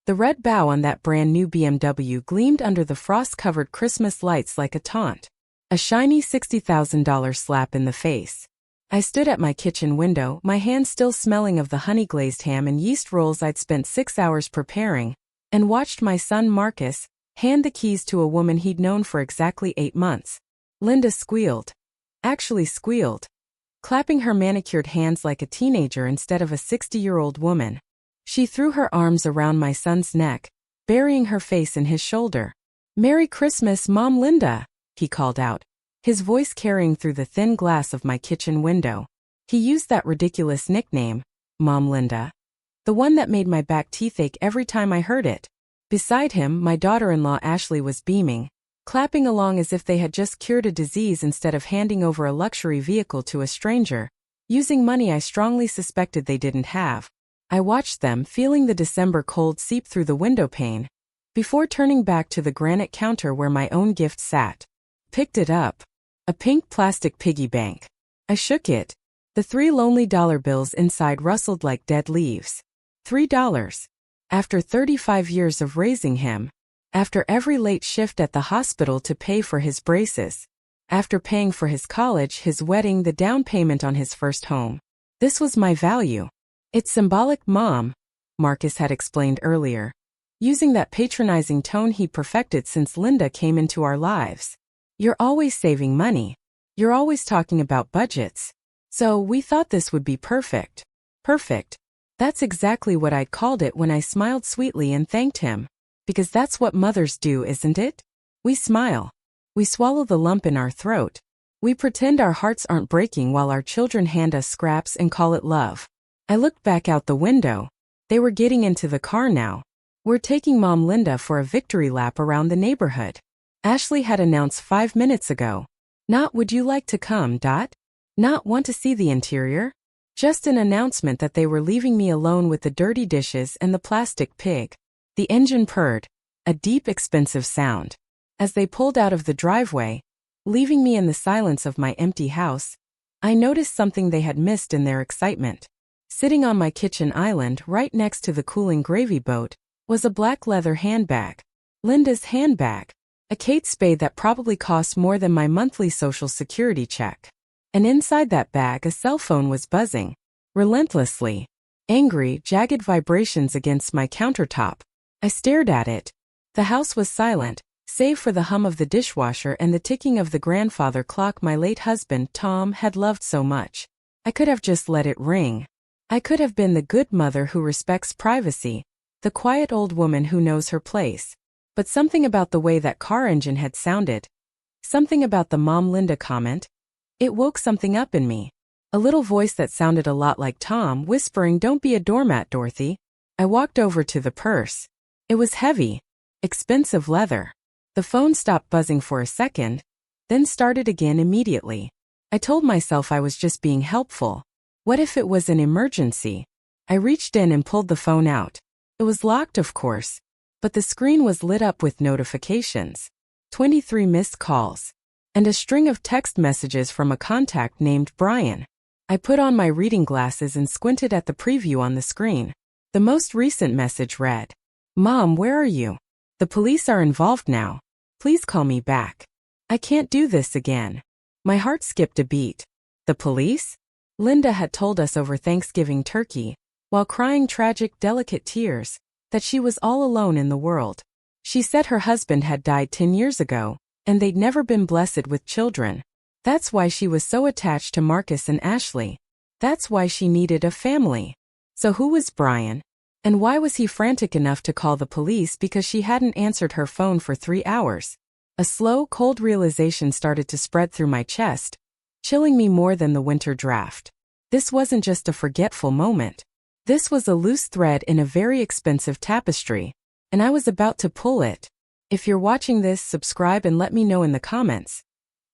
The red bow on that brand new BMW gleamed under the frost-covered Christmas lights like a taunt. A shiny $60,000 slap in the face. I stood at my kitchen window, my hands still smelling of the honey-glazed ham and yeast rolls I'd spent 6 hours preparing, and watched my son Marcus hand the keys to a woman he'd known for exactly 8 months. Linda squealed. Actually squealed. Clapping her manicured hands like a teenager instead of a 60-year-old woman. She threw her arms around my son's neck, burying her face in his shoulder. "Merry Christmas, Mom Linda," he called out, his voice carrying through the thin glass of my kitchen window. He used that ridiculous nickname, Mom Linda. The one that made my back teeth ache every time I heard it. Beside him, my daughter-in-law Ashley was beaming, clapping along as if they had just cured a disease instead of handing over a luxury vehicle to a stranger, using money I strongly suspected they didn't have. I watched them, feeling the December cold seep through the window pane, before turning back to the granite counter where my own gift sat. Picked it up. A pink plastic piggy bank. I shook it. The 3 lonely dollar bills inside rustled like dead leaves. $3. After 35 years of raising him. After every late shift at the hospital to pay for his braces. After paying for his college, his wedding, the down payment on his first home. This was my value. It's symbolic, Mom, Marcus had explained earlier, using that patronizing tone he perfected since Linda came into our lives. You're always saving money. You're always talking about budgets. So we thought this would be perfect. Perfect. That's exactly what I'd called it when I smiled sweetly and thanked him. Because that's what mothers do, isn't it? We smile. We swallow the lump in our throat. We pretend our hearts aren't breaking while our children hand us scraps and call it love. I looked back out the window. They were getting into the car now. We're taking Mom Linda for a victory lap around the neighborhood. Ashley had announced 5 minutes ago. Not "would you like to come, Dot?" Not "want to see the interior?" Just an announcement that they were leaving me alone with the dirty dishes and the plastic pig. The engine purred. A deep, expensive sound. As they pulled out of the driveway, leaving me in the silence of my empty house, I noticed something they had missed in their excitement. Sitting on my kitchen island right next to the cooling gravy boat was a black leather handbag. Linda's handbag. A Kate Spade that probably cost more than my monthly Social Security check. And inside that bag a cell phone was buzzing. Relentlessly. Angry, jagged vibrations against my countertop. I stared at it. The house was silent, save for the hum of the dishwasher and the ticking of the grandfather clock my late husband, Tom, had loved so much. I could have just let it ring. I could have been the good mother who respects privacy, the quiet old woman who knows her place. But something about the way that car engine had sounded, something about the Mom Linda comment, it woke something up in me. A little voice that sounded a lot like Tom whispering, "Don't be a doormat, Dorothy." I walked over to the purse. It was heavy, expensive leather. The phone stopped buzzing for a second, then started again immediately. I told myself I was just being helpful. What if it was an emergency? I reached in and pulled the phone out. It was locked, of course, but the screen was lit up with notifications. 23 missed calls. And a string of text messages from a contact named Brian. I put on my reading glasses and squinted at the preview on the screen. The most recent message read, "Mom, where are you? The police are involved now. Please call me back. I can't do this again." My heart skipped a beat. The police? Linda had told us over Thanksgiving turkey, while crying tragic, delicate tears, that she was all alone in the world. She said her husband had died 10 years ago, and they'd never been blessed with children. That's why she was so attached to Marcus and Ashley. That's why she needed a family. So who was Brian? And why was he frantic enough to call the police because she hadn't answered her phone for 3 hours? A slow, cold realization started to spread through my chest, chilling me more than the winter draft. This wasn't just a forgetful moment. This was a loose thread in a very expensive tapestry, and I was about to pull it. If you're watching this, subscribe and let me know in the comments.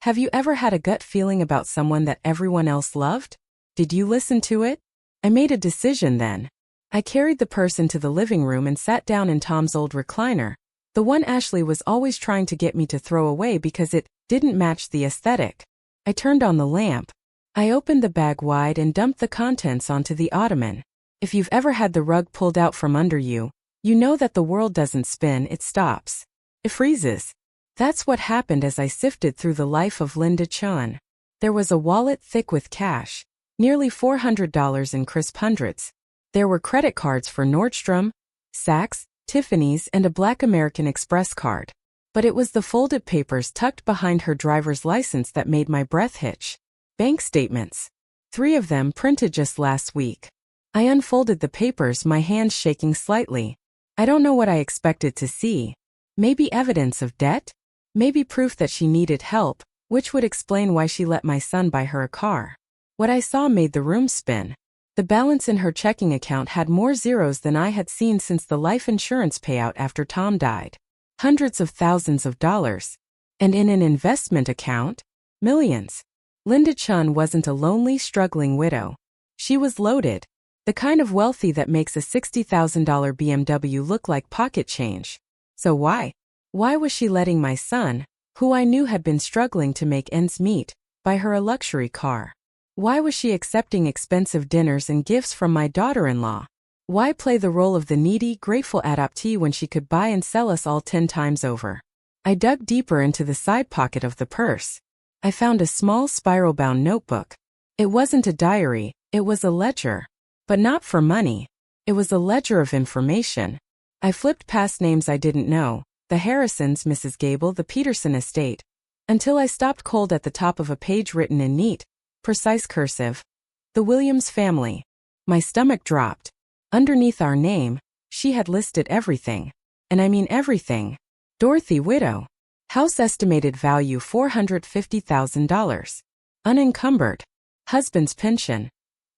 Have you ever had a gut feeling about someone that everyone else loved? Did you listen to it? I made a decision then. I carried the person to the living room and sat down in Tom's old recliner, the one Ashley was always trying to get me to throw away because it didn't match the aesthetic. I turned on the lamp. I opened the bag wide and dumped the contents onto the ottoman. If you've ever had the rug pulled out from under you, You know that the world doesn't spin, it stops. It freezes. That's what happened as I sifted through the life of Linda Chun. There was a wallet thick with cash, nearly $400 in crisp hundreds. There were credit cards for Nordstrom, Saks, Tiffany's, and a Black American Express card. But it was the folded papers tucked behind her driver's license that made my breath hitch. Bank statements. 3 of them printed just last week. I unfolded the papers, my hands shaking slightly. I don't know what I expected to see. Maybe evidence of debt? Maybe proof that she needed help, which would explain why she let my son buy her a car. What I saw made the room spin. The balance in her checking account had more zeros than I had seen since the life insurance payout after Tom died. Hundreds of thousands of dollars. And in an investment account, millions. Linda Chun wasn't a lonely, struggling widow. She was loaded. The kind of wealthy that makes a $60,000 BMW look like pocket change. So why? Why was she letting my son, who I knew had been struggling to make ends meet, buy her a luxury car? Why was she accepting expensive dinners and gifts from my daughter-in-law? Why play the role of the needy, grateful adoptee when she could buy and sell us all 10 times over? I dug deeper into the side pocket of the purse. I found a small spiral-bound notebook. It wasn't a diary, it was a ledger. But not for money. It was a ledger of information. I flipped past names I didn't know, the Harrisons, Mrs. Gable, the Peterson estate, until I stopped cold at the top of a page written in neat, precise cursive. The Williams family. My stomach dropped. Underneath our name, she had listed everything. And I mean everything. Dorothy, widow. House estimated value $450,000. Unencumbered. Husband's pension.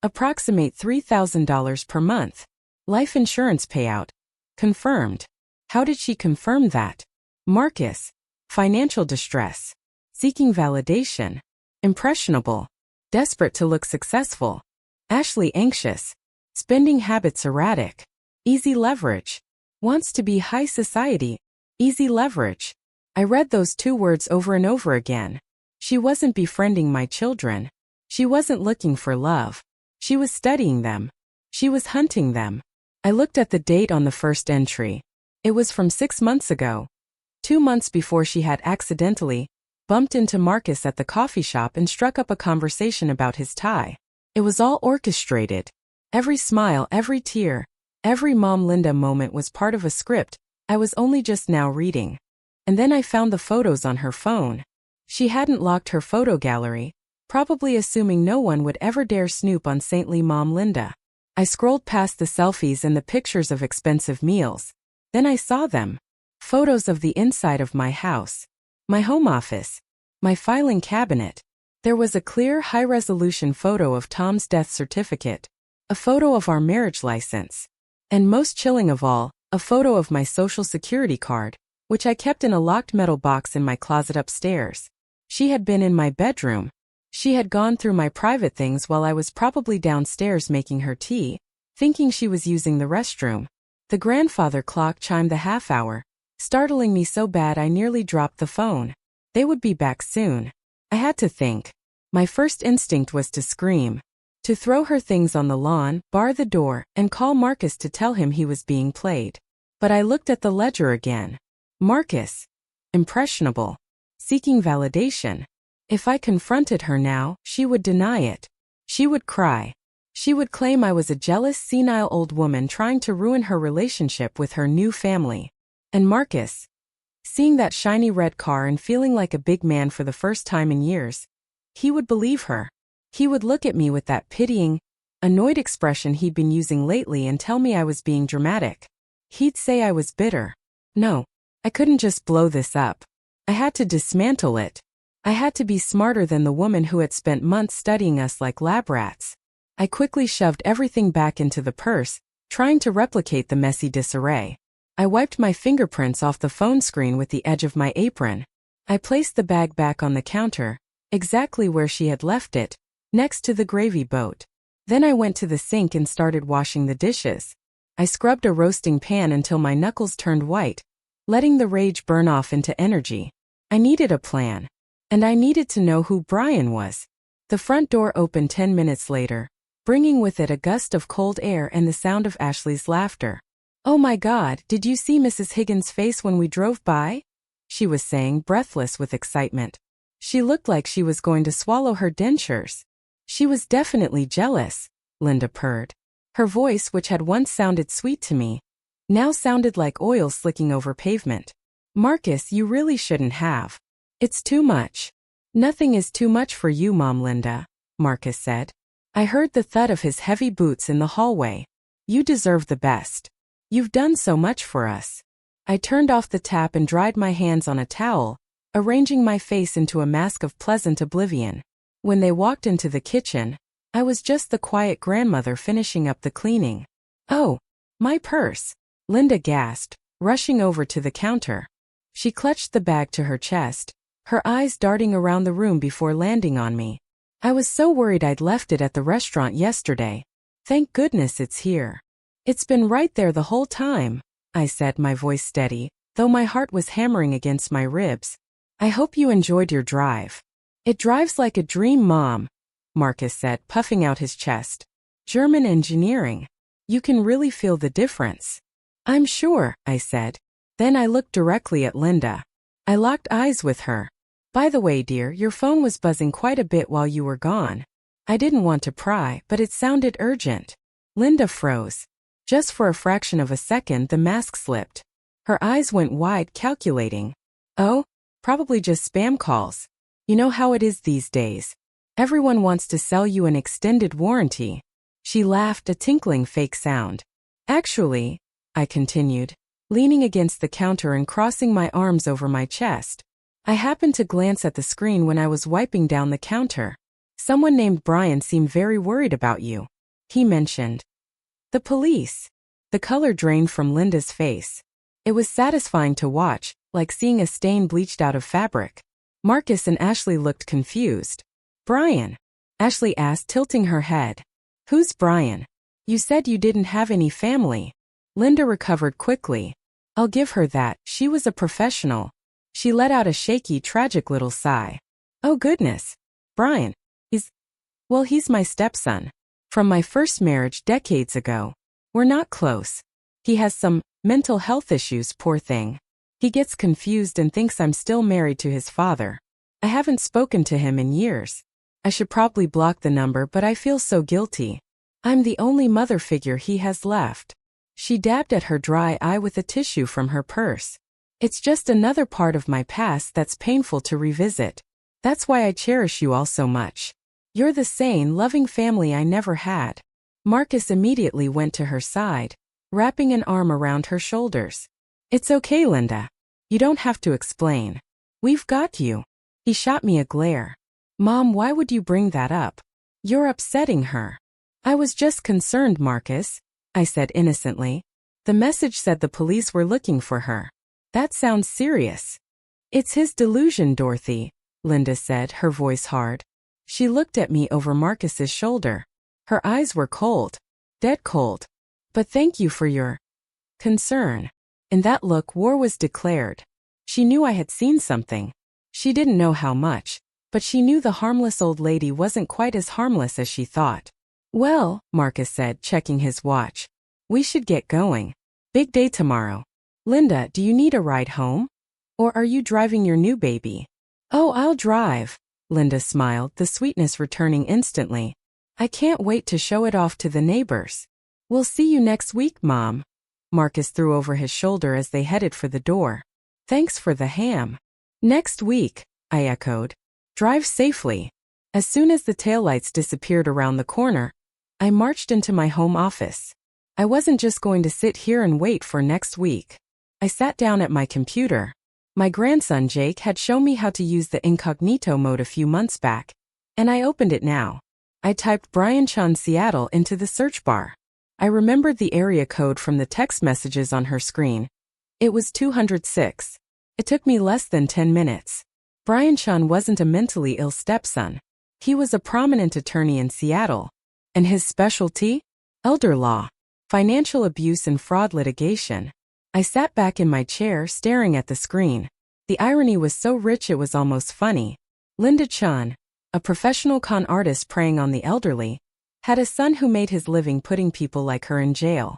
Approximate $3,000 per month. Life insurance payout. Confirmed. How did she confirm that? Marcus. Financial distress. Seeking validation. Impressionable. Desperate to look successful. Ashley, anxious. Spending habits erratic. Easy leverage. Wants to be high society. Easy leverage. I read those 2 words over and over again. She wasn't befriending my children. She wasn't looking for love. She was studying them. She was hunting them. I looked at the date on the first entry. It was from 6 months ago. 2 months before she had accidentally bumped into Marcus at the coffee shop and struck up a conversation about his tie. It was all orchestrated. Every smile, every tear, every Mom Linda moment was part of a script I was only just now reading. And then I found the photos on her phone. She hadn't locked her photo gallery, probably assuming no one would ever dare snoop on saintly Mom Linda. I scrolled past the selfies and the pictures of expensive meals. Then I saw them. Photos of the inside of my house. My home office. My filing cabinet. There was a clear, high-resolution photo of Tom's death certificate. A photo of our marriage license. And most chilling of all, a photo of my Social Security card, which I kept in a locked metal box in my closet upstairs. She had been in my bedroom. She had gone through my private things while I was probably downstairs making her tea, thinking she was using the restroom. The grandfather clock chimed the half hour, startling me so bad I nearly dropped the phone. They would be back soon. I had to think. My first instinct was to scream. To throw her things on the lawn, bar the door, and call Marcus to tell him he was being played. But I looked at the ledger again. Marcus. Impressionable. Seeking validation. If I confronted her now, she would deny it. She would cry. She would claim I was a jealous, senile old woman trying to ruin her relationship with her new family. And Marcus. Seeing that shiny red car and feeling like a big man for the first time in years. He would believe her. He would look at me with that pitying, annoyed expression he'd been using lately and tell me I was being dramatic. He'd say I was bitter. No, I couldn't just blow this up. I had to dismantle it. I had to be smarter than the woman who had spent months studying us like lab rats. I quickly shoved everything back into the purse, trying to replicate the messy disarray. I wiped my fingerprints off the phone screen with the edge of my apron. I placed the bag back on the counter, exactly where she had left it, next to the gravy boat. Then I went to the sink and started washing the dishes. I scrubbed a roasting pan until my knuckles turned white, letting the rage burn off into energy. I needed a plan. And I needed to know who Brian was. The front door opened 10 minutes later, bringing with it a gust of cold air and the sound of Ashley's laughter. "Oh my God, did you see Mrs. Higgins' face when we drove by?" she was saying, breathless with excitement. She looked like she was going to swallow her dentures. She was definitely jealous, Linda purred. Her voice, which had once sounded sweet to me, now sounded like oil slicking over pavement. "Marcus, you really shouldn't have. It's too much." "Nothing is too much for you, Mom Linda," Marcus said. I heard the thud of his heavy boots in the hallway. "You deserve the best. You've done so much for us." I turned off the tap and dried my hands on a towel, arranging my face into a mask of pleasant oblivion. When they walked into the kitchen, I was just the quiet grandmother finishing up the cleaning. "Oh, my purse," Linda gasped, rushing over to the counter. She clutched the bag to her chest, her eyes darting around the room before landing on me. "I was so worried I'd left it at the restaurant yesterday. Thank goodness it's here." "It's been right there the whole time," I said, my voice steady, though my heart was hammering against my ribs. "I hope you enjoyed your drive." "It drives like a dream, Mom," Marcus said, puffing out his chest. "German engineering. You can really feel the difference." "I'm sure," I said. Then I looked directly at Linda. I locked eyes with her. "By the way, dear, your phone was buzzing quite a bit while you were gone." I didn't want to pry, but it sounded urgent. Linda froze. Just for a fraction of a second, the mask slipped. Her eyes went wide, calculating. "Oh, probably just spam calls. You know how it is these days. Everyone wants to sell you an extended warranty." She laughed, a tinkling fake sound. "Actually," I continued, leaning against the counter and crossing my arms over my chest, "I happened to glance at the screen when I was wiping down the counter. Someone named Brian seemed very worried about you. He mentioned the police." The color drained from Linda's face. It was satisfying to watch, like seeing a stain bleached out of fabric. Marcus and Ashley looked confused. "Brian?" Ashley asked, tilting her head. "Who's Brian? You said you didn't have any family." Linda recovered quickly. I'll give her that, she was a professional. She let out a shaky, tragic little sigh. "Oh goodness. Brian. He's my stepson. From my first marriage decades ago. We're not close. He has some mental health issues, poor thing. He gets confused and thinks I'm still married to his father. I haven't spoken to him in years. I should probably block the number, but I feel so guilty. I'm the only mother figure he has left." She dabbed at her dry eye with a tissue from her purse. "It's just another part of my past that's painful to revisit. That's why I cherish you all so much. You're the sane, loving family I never had." Marcus immediately went to her side, wrapping an arm around her shoulders. "It's okay, Linda. You don't have to explain. We've got you." He shot me a glare. "Mom, why would you bring that up? You're upsetting her." "I was just concerned, Marcus," I said innocently. "The message said the police were looking for her. That sounds serious." "It's his delusion, Dorothy," Linda said, her voice hard. She looked at me over Marcus's shoulder. Her eyes were cold. Dead cold. "But thank you for your concern." In that look, war was declared. She knew I had seen something. She didn't know how much, but she knew the harmless old lady wasn't quite as harmless as she thought. "Well," Marcus said, checking his watch, "we should get going. Big day tomorrow. Linda, do you need a ride home? Or are you driving your new baby?" "Oh, I'll drive." Linda smiled, the sweetness returning instantly. "I can't wait to show it off to the neighbors." "We'll see you next week, Mom." Marcus threw over his shoulder as they headed for the door. "Thanks for the ham." "Next week," I echoed. "Drive safely." As soon as the taillights disappeared around the corner, I marched into my home office. I wasn't just going to sit here and wait for next week. I sat down at my computer. My grandson Jake had shown me how to use the incognito mode a few months back, and I opened it now. I typed Brian Chun Seattle into the search bar. I remembered the area code from the text messages on her screen. It was 206. It took me less than 10 minutes. Brian Chun wasn't a mentally ill stepson. He was a prominent attorney in Seattle. And his specialty? Elder law, financial abuse and fraud litigation. I sat back in my chair staring at the screen. The irony was so rich it was almost funny. Linda Chun, a professional con artist preying on the elderly, had a son who made his living putting people like her in jail.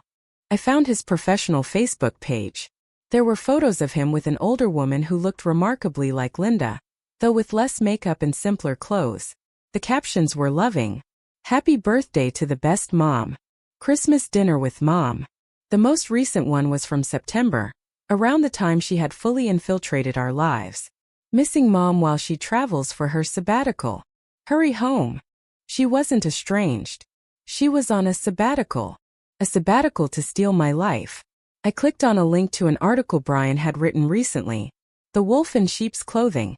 I found his professional Facebook page. There were photos of him with an older woman who looked remarkably like Linda, though with less makeup and simpler clothes. The captions were loving. Happy birthday to the best mom. Christmas dinner with mom. The most recent one was from September, around the time she had fully infiltrated our lives. Missing mom while she travels for her sabbatical. Hurry home. She wasn't estranged. She was on a sabbatical. A sabbatical to steal my life. I clicked on a link to an article Brian had written recently. The Wolf in Sheep's Clothing.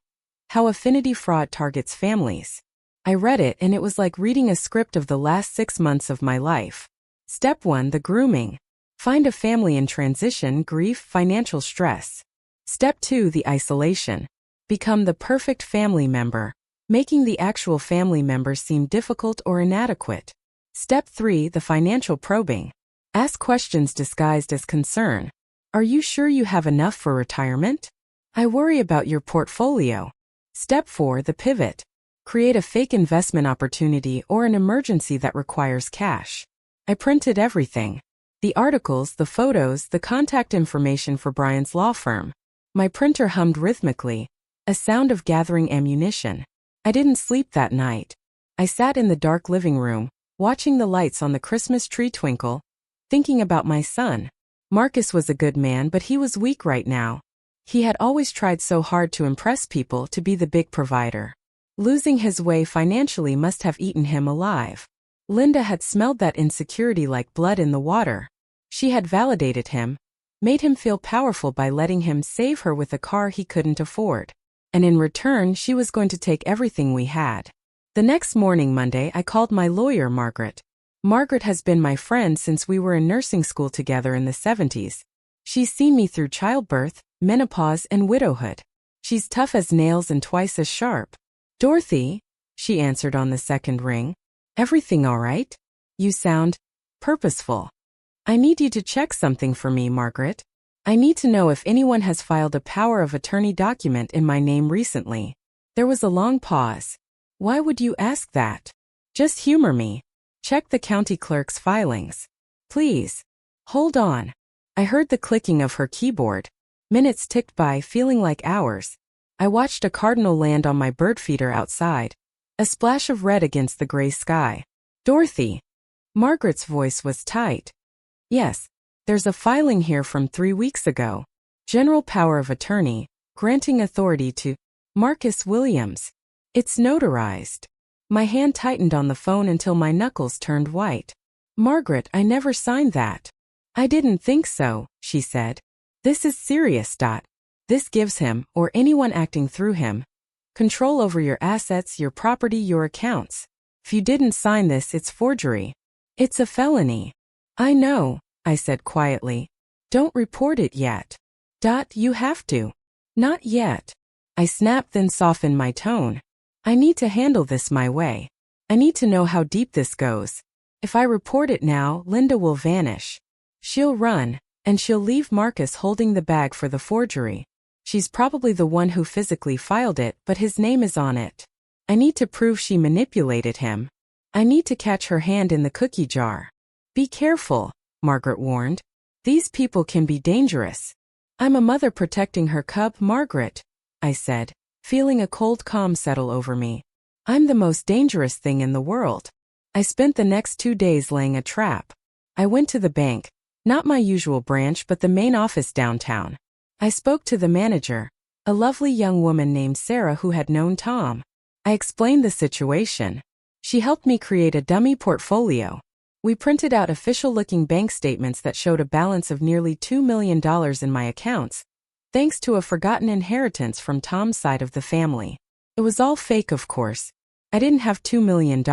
How Affinity Fraud Targets Families. I read it and it was like reading a script of the last 6 months of my life. Step 1: the grooming. Find a family in transition, grief, financial stress. Step 2: the isolation. Become the perfect family member, making the actual family members seem difficult or inadequate. Step 3: the financial probing. Ask questions disguised as concern. Are you sure you have enough for retirement? I worry about your portfolio. Step 4: the pivot. Create a fake investment opportunity or an emergency that requires cash. I printed everything. The articles, the photos, the contact information for Brian's law firm. My printer hummed rhythmically, a sound of gathering ammunition. I didn't sleep that night. I sat in the dark living room, watching the lights on the Christmas tree twinkle, thinking about my son. Marcus was a good man, but he was weak right now. He had always tried so hard to impress people, to be the big provider. Losing his way financially must have eaten him alive. Linda had smelled that insecurity like blood in the water. She had validated him, made him feel powerful by letting him save her with a car he couldn't afford. And in return, she was going to take everything we had. The next morning, Monday, I called my lawyer, Margaret. Margaret has been my friend since we were in nursing school together in the 70s. She's seen me through childbirth, menopause, and widowhood. She's tough as nails and twice as sharp. Dorothy, she answered on the second ring. Everything all right? You sound purposeful. I need you to check something for me, Margaret. I need to know if anyone has filed a power of attorney document in my name recently. There was a long pause. Why would you ask that? Just humor me. Check the county clerk's filings. Please. Hold on. I heard the clicking of her keyboard. Minutes ticked by, feeling like hours. I watched a cardinal land on my bird feeder outside. A splash of red against the gray sky. Dorothy. Margaret's voice was tight. Yes, there's a filing here from 3 weeks ago. General power of attorney, granting authority to Marcus Williams. It's notarized. My hand tightened on the phone until my knuckles turned white. Margaret, I never signed that. I didn't think so, she said. This is serious. This gives him, or anyone acting through him, control over your assets, your property, your accounts. If you didn't sign this, it's forgery. It's a felony. I know, I said quietly. Don't report it yet. You have to. Not yet. I snapped, then softened my tone. I need to handle this my way. I need to know how deep this goes. If I report it now, Linda will vanish. She'll run, and she'll leave Marcus holding the bag for the forgery. She's probably the one who physically filed it, but his name is on it. I need to prove she manipulated him. I need to catch her hand in the cookie jar. Be careful, Margaret warned. These people can be dangerous. I'm a mother protecting her cub, Margaret, I said, feeling a cold calm settle over me. I'm the most dangerous thing in the world. I spent the next 2 days laying a trap. I went to the bank, not my usual branch but the main office downtown. I spoke to the manager, a lovely young woman named Sarah who had known Tom. I explained the situation. She helped me create a dummy portfolio. We printed out official-looking bank statements that showed a balance of nearly $2 million in my accounts, thanks to a forgotten inheritance from Tom's side of the family. It was all fake, of course. I didn't have $2 million.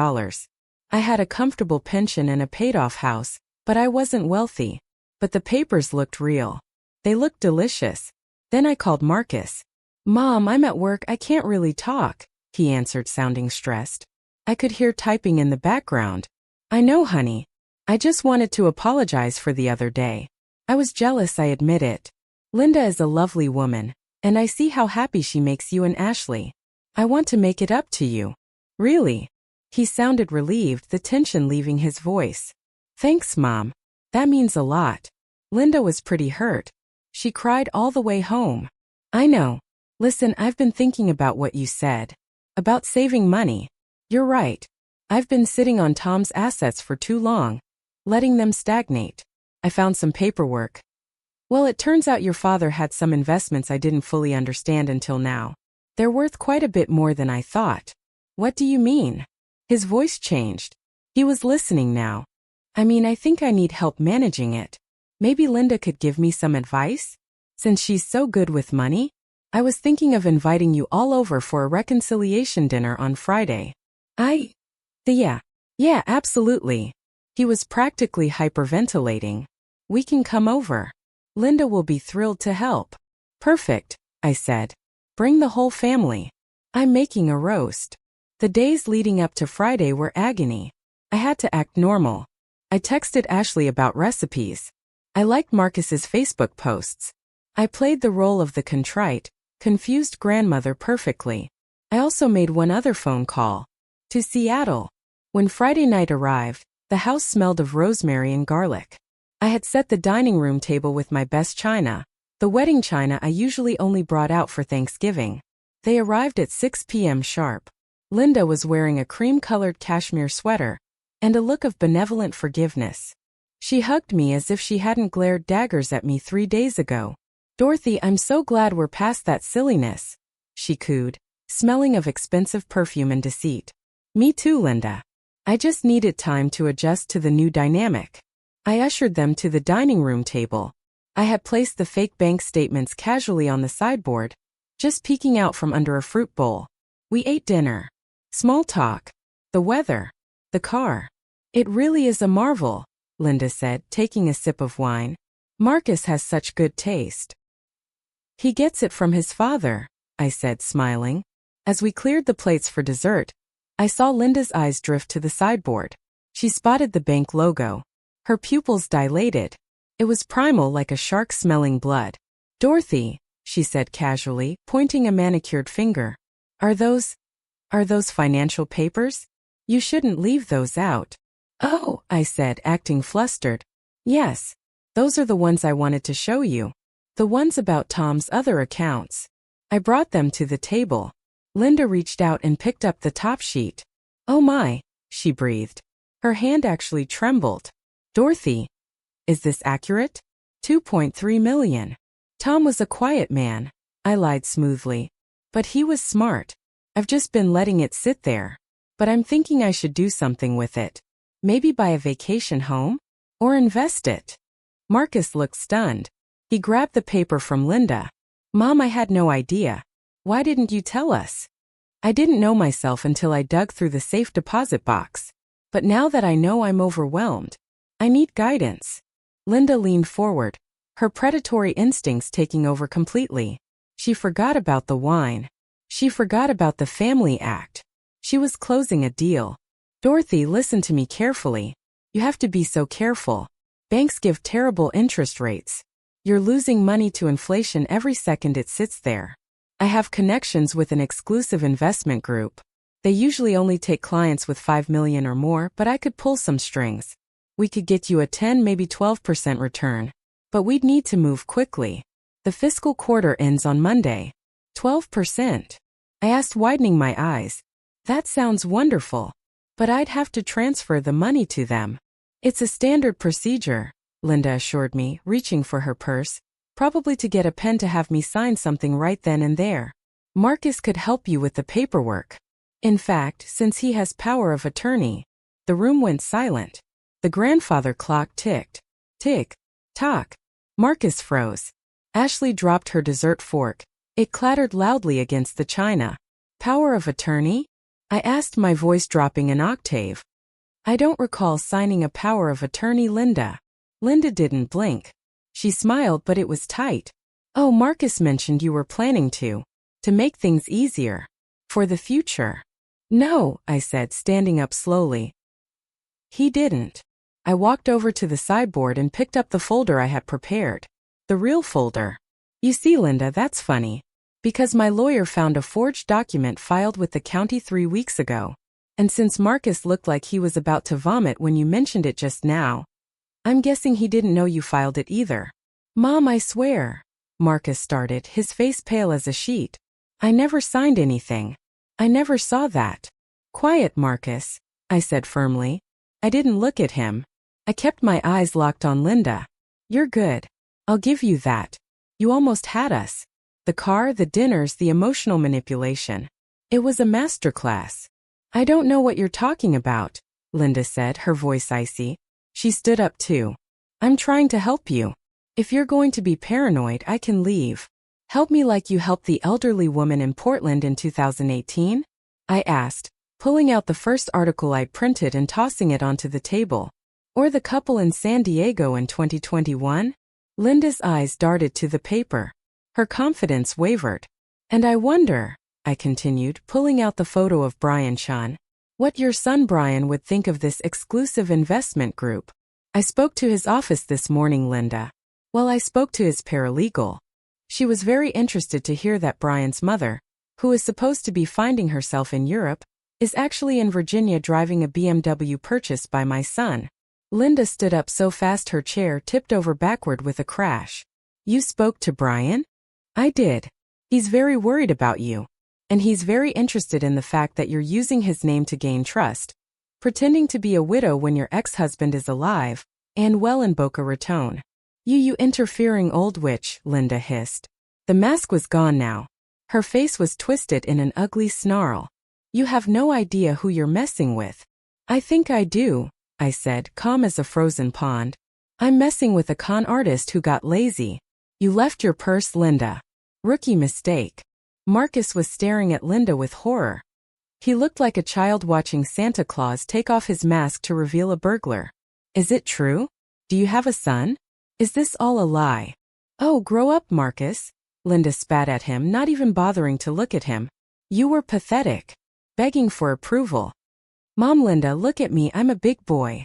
I had a comfortable pension and a paid-off house, but I wasn't wealthy. But the papers looked real. They looked delicious. Then I called Marcus. Mom, I'm at work, I can't really talk, he answered, sounding stressed. I could hear typing in the background. I know, honey. I just wanted to apologize for the other day. I was jealous, I admit it. Linda is a lovely woman, and I see how happy she makes you and Ashley. I want to make it up to you. Really? He sounded relieved, the tension leaving his voice. Thanks, Mom. That means a lot. Linda was pretty hurt. She cried all the way home. I know. Listen, I've been thinking about what you said. About saving money. You're right. I've been sitting on Tom's assets for too long, letting them stagnate. I found some paperwork. Well, it turns out your father had some investments I didn't fully understand until now. They're worth quite a bit more than I thought. What do you mean? His voice changed. He was listening now. I think I need help managing it. Maybe Linda could give me some advice? Since she's so good with money? I was thinking of inviting you all over for a reconciliation dinner on Friday. Yeah, absolutely. He was practically hyperventilating. We can come over. Linda will be thrilled to help. Perfect, I said. Bring the whole family. I'm making a roast. The days leading up to Friday were agony. I had to act normal. I texted Ashley about recipes. I liked Marcus's Facebook posts. I played the role of the contrite, confused grandmother perfectly. I also made one other phone call. To Seattle. When Friday night arrived, the house smelled of rosemary and garlic. I had set the dining room table with my best china, the wedding china I usually only brought out for Thanksgiving. They arrived at 6 p.m. sharp. Linda was wearing a cream-colored cashmere sweater and a look of benevolent forgiveness. She hugged me as if she hadn't glared daggers at me 3 days ago. Dorothy, I'm so glad we're past that silliness, she cooed, smelling of expensive perfume and deceit. Me too, Linda. I just needed time to adjust to the new dynamic. I ushered them to the dining room table. I had placed the fake bank statements casually on the sideboard, just peeking out from under a fruit bowl. We ate dinner. Small talk. The weather. The car. It really is a marvel, Linda said, taking a sip of wine. Marcus has such good taste. He gets it from his father, I said, smiling. As we cleared the plates for dessert, I saw Linda's eyes drift to the sideboard. She spotted the bank logo. Her pupils dilated. It was primal, like a shark smelling blood. Dorothy, she said casually, pointing a manicured finger. Are those financial papers? You shouldn't leave those out. Oh, I said, acting flustered. Yes, those are the ones I wanted to show you. The ones about Tom's other accounts. I brought them to the table. Linda reached out and picked up the top sheet. Oh my, she breathed. Her hand actually trembled. Dorothy, is this accurate? 2.3 million. Tom was a quiet man, I lied smoothly. But he was smart. I've just been letting it sit there. But I'm thinking I should do something with it. Maybe buy a vacation home? Or invest it. Marcus looked stunned. He grabbed the paper from Linda. Mom, I had no idea. Why didn't you tell us? I didn't know myself until I dug through the safe deposit box. But now that I know, I'm overwhelmed. I need guidance. Linda leaned forward, her predatory instincts taking over completely. She forgot about the wine. She forgot about the family act. She was closing a deal. Dorothy, listen to me carefully. You have to be so careful. Banks give terrible interest rates. You're losing money to inflation every second it sits there. I have connections with an exclusive investment group. They usually only take clients with 5 million or more, but I could pull some strings. We could get you a 10, maybe 12% return. But we'd need to move quickly. The fiscal quarter ends on Monday. 12%. I asked, widening my eyes. That sounds wonderful. But I'd have to transfer the money to them. It's a standard procedure, Linda assured me, reaching for her purse, probably to get a pen to have me sign something right then and there. Marcus could help you with the paperwork. In fact, since he has power of attorney. The room went silent. The grandfather clock ticked. Tick. Tock. Marcus froze. Ashley dropped her dessert fork. It clattered loudly against the china. Power of attorney? I asked, my voice dropping an octave. I don't recall signing a power of attorney, Linda. Linda didn't blink. She smiled, but it was tight. Oh, Marcus mentioned you were planning to make things easier. For the future. No, I said, standing up slowly. He didn't. I walked over to the sideboard and picked up the folder I had prepared. The real folder. You see, Linda, that's funny. Because my lawyer found a forged document filed with the county 3 weeks ago. And since Marcus looked like he was about to vomit when you mentioned it just now, I'm guessing he didn't know you filed it either. Mom, I swear. Marcus started, his face pale as a sheet. I never signed anything. I never saw that. Quiet, Marcus, I said firmly. I didn't look at him. I kept my eyes locked on Linda. You're good. I'll give you that. You almost had us. The car, the dinners, the emotional manipulation. It was a masterclass. I don't know what you're talking about, Linda said, her voice icy. She stood up too. I'm trying to help you. If you're going to be paranoid, I can leave. Help me like you helped the elderly woman in Portland in 2018? I asked, pulling out the first article I'd printed and tossing it onto the table. Or the couple in San Diego in 2021? Linda's eyes darted to the paper. Her confidence wavered. And I wonder, I continued, pulling out the photo of Brian Sean, what your son Brian would think of this exclusive investment group. I spoke to his office this morning, Linda. Well, I spoke to his paralegal. She was very interested to hear that Brian's mother, who is supposed to be finding herself in Europe, is actually in Virginia driving a BMW purchased by my son. Linda stood up so fast her chair tipped over backward with a crash. You spoke to Brian? I did. He's very worried about you. And he's very interested in the fact that you're using his name to gain trust, pretending to be a widow when your ex-husband is alive, and well in Boca Raton. You interfering old witch, Linda hissed. The mask was gone now. Her face was twisted in an ugly snarl. You have no idea who you're messing with. I think I do, I said, calm as a frozen pond. I'm messing with a con artist who got lazy. You left your purse, Linda. Rookie mistake. Marcus was staring at Linda with horror. He looked like a child watching Santa Claus take off his mask to reveal a burglar. Is it true? Do you have a son? Is this all a lie? Oh, grow up, Marcus. Linda spat at him, not even bothering to look at him. You were pathetic. Begging for approval. Mom, Linda, look at me, I'm a big boy.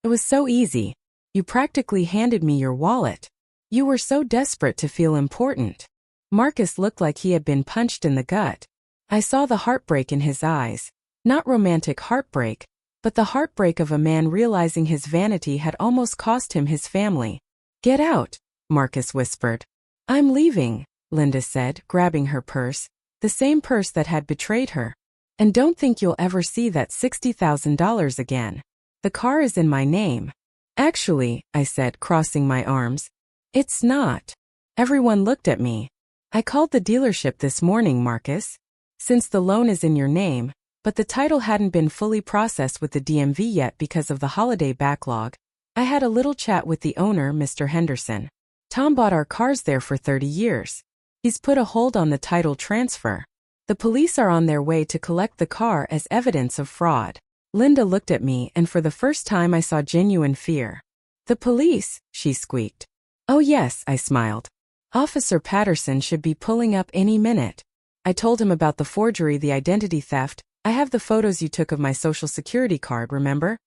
It was so easy. You practically handed me your wallet. You were so desperate to feel important. Marcus looked like he had been punched in the gut. I saw the heartbreak in his eyes. Not romantic heartbreak, but the heartbreak of a man realizing his vanity had almost cost him his family. Get out, Marcus whispered. I'm leaving, Linda said, grabbing her purse, the same purse that had betrayed her. And don't think you'll ever see that $60,000 again. The car is in my name. Actually, I said, crossing my arms. It's not. Everyone looked at me. I called the dealership this morning, Marcus. Since the loan is in your name, but the title hadn't been fully processed with the DMV yet because of the holiday backlog, I had a little chat with the owner, Mr. Henderson. Tom bought our cars there for 30 years. He's put a hold on the title transfer. The police are on their way to collect the car as evidence of fraud. Linda looked at me, and for the first time I saw genuine fear. The police, she squeaked. Oh yes, I smiled. Officer Patterson should be pulling up any minute. I told him about the forgery, the identity theft. I have the photos you took of my social security card, remember?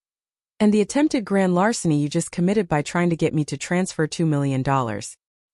And the attempted grand larceny you just committed by trying to get me to transfer $2 million.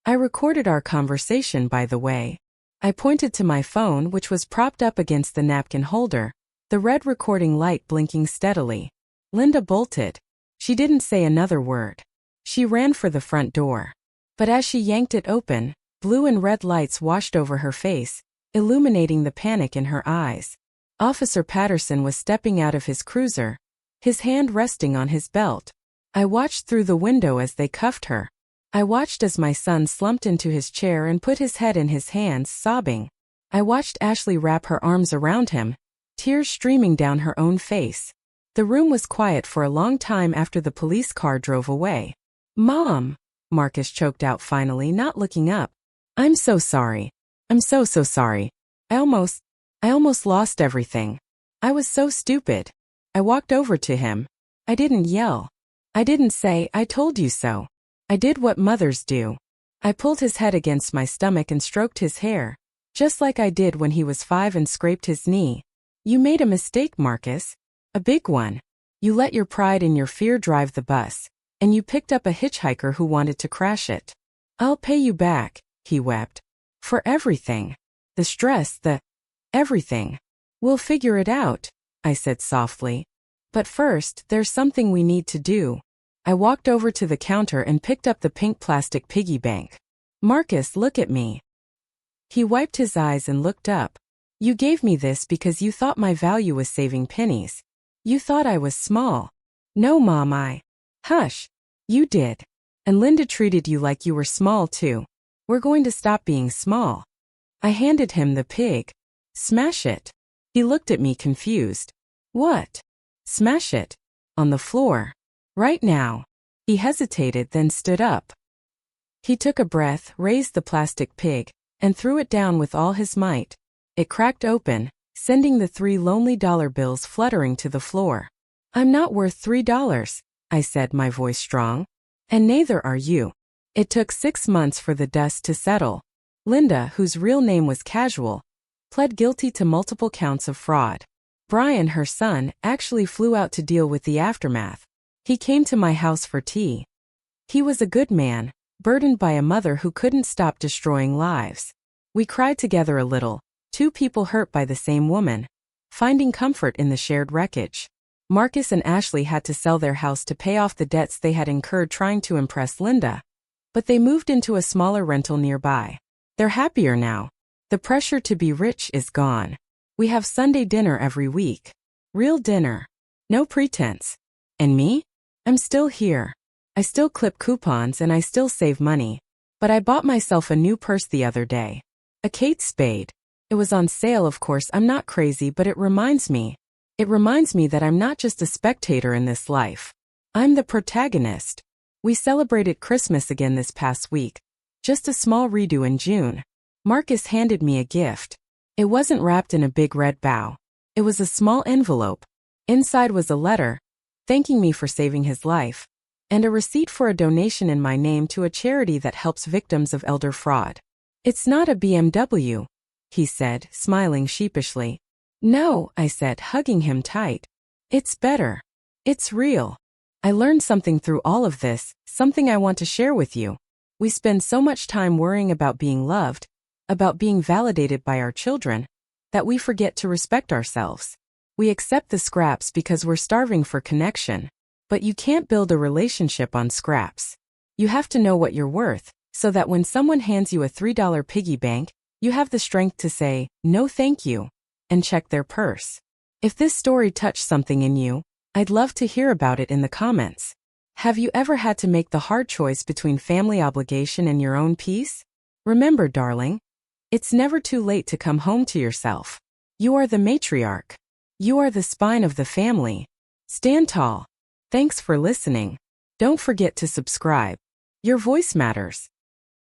I recorded our conversation, by the way. I pointed to my phone, which was propped up against the napkin holder, the red recording light blinking steadily. Linda bolted. She didn't say another word. She ran for the front door. But as she yanked it open, blue and red lights washed over her face, illuminating the panic in her eyes. Officer Patterson was stepping out of his cruiser, his hand resting on his belt. I watched through the window as they cuffed her. I watched as my son slumped into his chair and put his head in his hands, sobbing. I watched Ashley wrap her arms around him, tears streaming down her own face. The room was quiet for a long time after the police car drove away. Mom, Marcus choked out finally, not looking up. I'm so sorry. I'm so sorry. I almost lost everything. I was so stupid. I walked over to him. I didn't yell. I didn't say, I told you so. I did what mothers do. I pulled his head against my stomach and stroked his hair, just like I did when he was 5 and scraped his knee. You made a mistake, Marcus. A big one. You let your pride and your fear drive the bus, and you picked up a hitchhiker who wanted to crash it. I'll pay you back, he wept. For everything. The stress, everything. We'll figure it out, I said softly. But first, there's something we need to do. I walked over to the counter and picked up the pink plastic piggy bank. Marcus, look at me. He wiped his eyes and looked up. You gave me this because you thought my value was saving pennies. You thought I was small. No, Mom, Hush. You did. And Linda treated you like you were small too. We're going to stop being small. I handed him the pig. Smash it. He looked at me confused. What? Smash it. On the floor. Right now. He hesitated, then stood up. He took a breath, raised the plastic pig, and threw it down with all his might. It cracked open, sending the 3 lonely dollar bills fluttering to the floor. I'm not worth $3, I said, my voice strong. And neither are you. It took 6 months for the dust to settle. Linda, whose real name was Casual, pled guilty to multiple counts of fraud. Brian, her son, actually flew out to deal with the aftermath. He came to my house for tea. He was a good man, burdened by a mother who couldn't stop destroying lives. We cried together a little, 2 people hurt by the same woman, finding comfort in the shared wreckage. Marcus and Ashley had to sell their house to pay off the debts they had incurred trying to impress Linda. But they moved into a smaller rental nearby. They're happier now. The pressure to be rich is gone. We have Sunday dinner every week. Real dinner. No pretense. And me? I'm still here. I still clip coupons and I still save money. But I bought myself a new purse the other day. A Kate Spade. It was on sale, of course. I'm not crazy, but it reminds me that I'm not just a spectator in this life. I'm the protagonist. We celebrated Christmas again this past week. Just a small redo in June. Marcus handed me a gift. It wasn't wrapped in a big red bow. It was a small envelope. Inside was a letter, thanking me for saving his life, and a receipt for a donation in my name to a charity that helps victims of elder fraud. It's not a BMW, he said, smiling sheepishly. No, I said, hugging him tight. It's better. It's real. I learned something through all of this, something I want to share with you. We spend so much time worrying about being loved, about being validated by our children, that we forget to respect ourselves. We accept the scraps because we're starving for connection. But you can't build a relationship on scraps. You have to know what you're worth, so that when someone hands you a $3 piggy bank, you have the strength to say, no thank you, and check their purse. If this story touched something in you, I'd love to hear about it in the comments. Have you ever had to make the hard choice between family obligation and your own peace? Remember, darling, it's never too late to come home to yourself. You are the matriarch. You are the spine of the family. Stand tall. Thanks for listening. Don't forget to subscribe. Your voice matters.